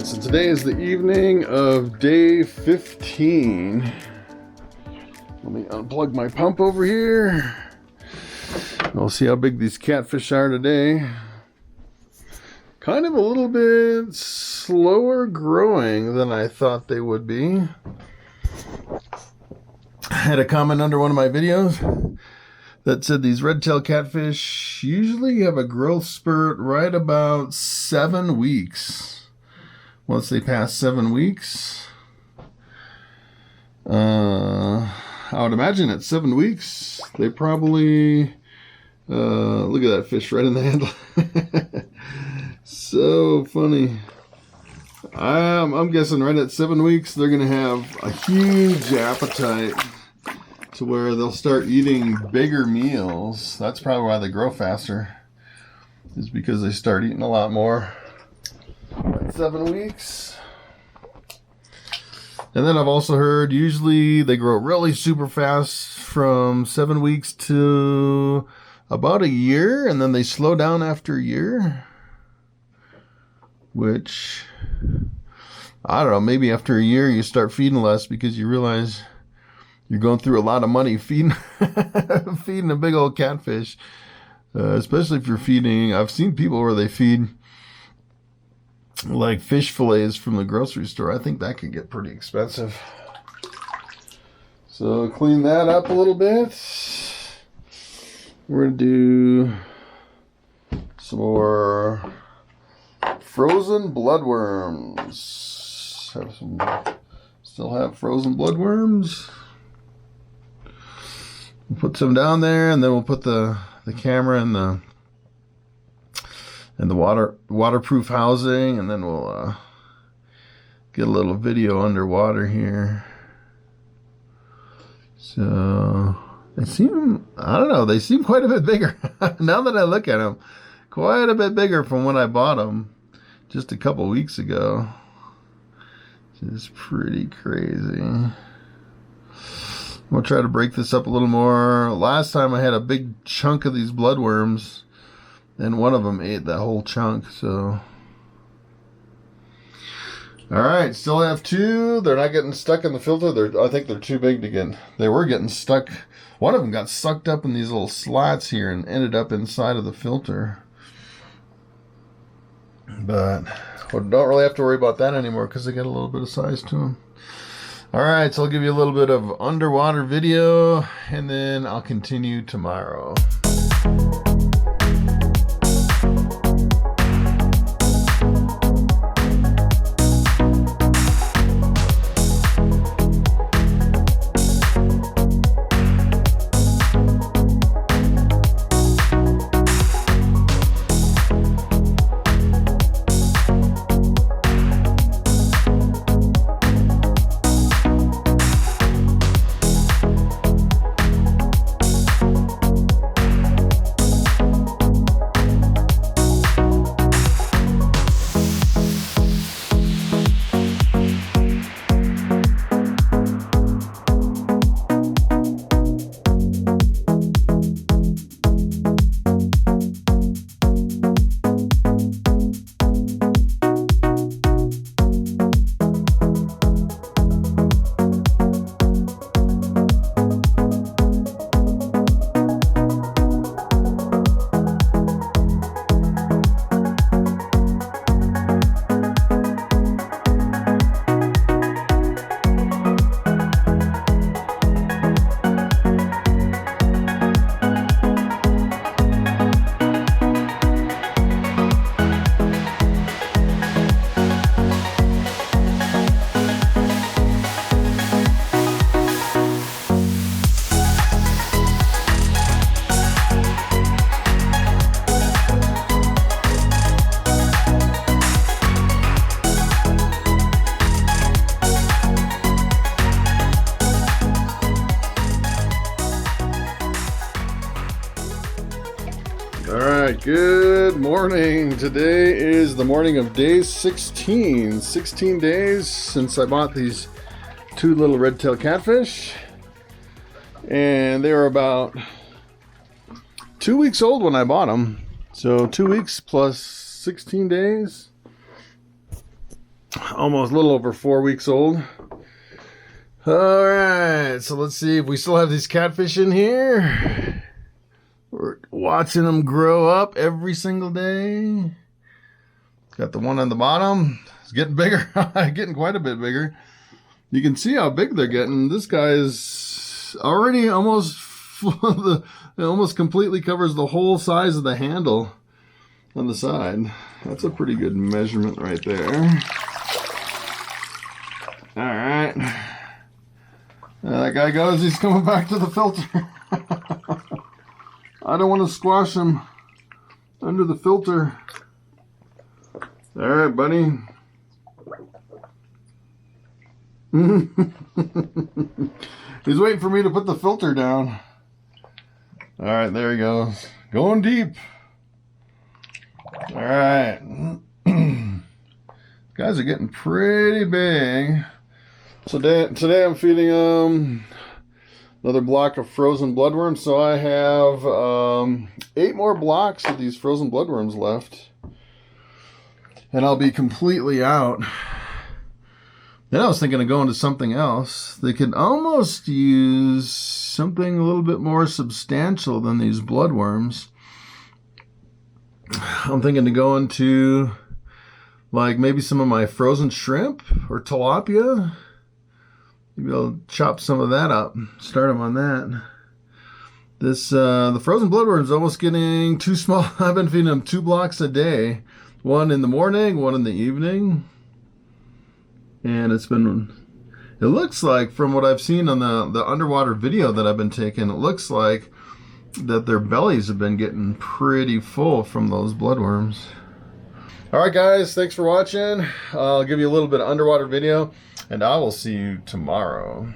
so today is the evening of day 15. Let me unplug my pump over here. We'll see how big these catfish are today. Kind of a little bit slower growing than I thought they would be. I had a comment under one of my videos that said these red-tailed catfish usually have a growth spurt right about 7 weeks. Once they pass 7 weeks, I would imagine at 7 weeks, they probably, look at that fish right in the handle. So funny. I'm guessing right at 7 weeks, they're going to have a huge appetite to where they'll start eating bigger meals. That's probably why they grow faster, is because they start eating a lot more at 7 weeks. And then I've also heard usually they grow really super fast from 7 weeks to about a year, and then they slow down after a year, which, I don't know, maybe after a year you start feeding less because you realize you're going through a lot of money feeding feeding a big old catfish, especially if you're feeding. I've seen people where they feed like fish fillets from the grocery store. I think that could get pretty expensive. So clean that up a little bit. We're gonna do some more frozen bloodworms. Still have frozen bloodworms. We'll put some down there, and then we'll put the camera in the waterproof housing, and then we'll get a little video underwater here. So they seem, I don't know, they seem quite a bit bigger now that I look at them. Quite a bit bigger from when I bought them just a couple weeks ago. Just pretty crazy. We'll try to break this up a little more. Last time I had a big chunk of these bloodworms, and one of them ate that whole chunk, so. Alright, still have 2. They're not getting stuck in the filter. I think they're too big to get. They were getting stuck. One of them got sucked up in these little slats here and ended up inside of the filter. But we don't really have to worry about that anymore because they got a little bit of size to them. Alright, so I'll give you a little bit of underwater video, and then I'll continue tomorrow. Alright, good morning. Today is the morning of day 16. 16 days since I bought these 2 little red-tailed catfish. And they were about 2 weeks old when I bought them. So 2 weeks plus 16 days. almost a little over 4 weeks old. All right, so let's see if we still have these catfish in here. We're watching them grow up every single day. Got the one on the bottom. It's getting bigger, getting quite a bit bigger. You can see how big they're getting. This guy is already almost full it almost completely covers the whole size of the handle on the side. That's a pretty good measurement right there. All right. That guy goes, he's coming back to the filter. I don't want to squash him under the filter. All right, buddy. He's waiting for me to put the filter down. All right, there he goes. Going deep. All right. Guys are getting pretty big. So today I'm feeding another block of frozen bloodworms. So I have 8 more blocks of these frozen bloodworms left. And I'll be completely out. Then I was thinking of going to something else. They could almost use something a little bit more substantial than these bloodworms. I'm thinking to go into like maybe some of my frozen shrimp or tilapia. Maybe I'll chop some of that up, start them on that. This the frozen bloodworm is almost getting too small. I've been feeding them 2 blocks a day. One in the morning, one in the evening. And it looks like from what I've seen on the underwater video that I've been taking, it looks like that their bellies have been getting pretty full from those bloodworms. All right, guys, thanks for watching. I'll give you a little bit of underwater video, and I will see you tomorrow.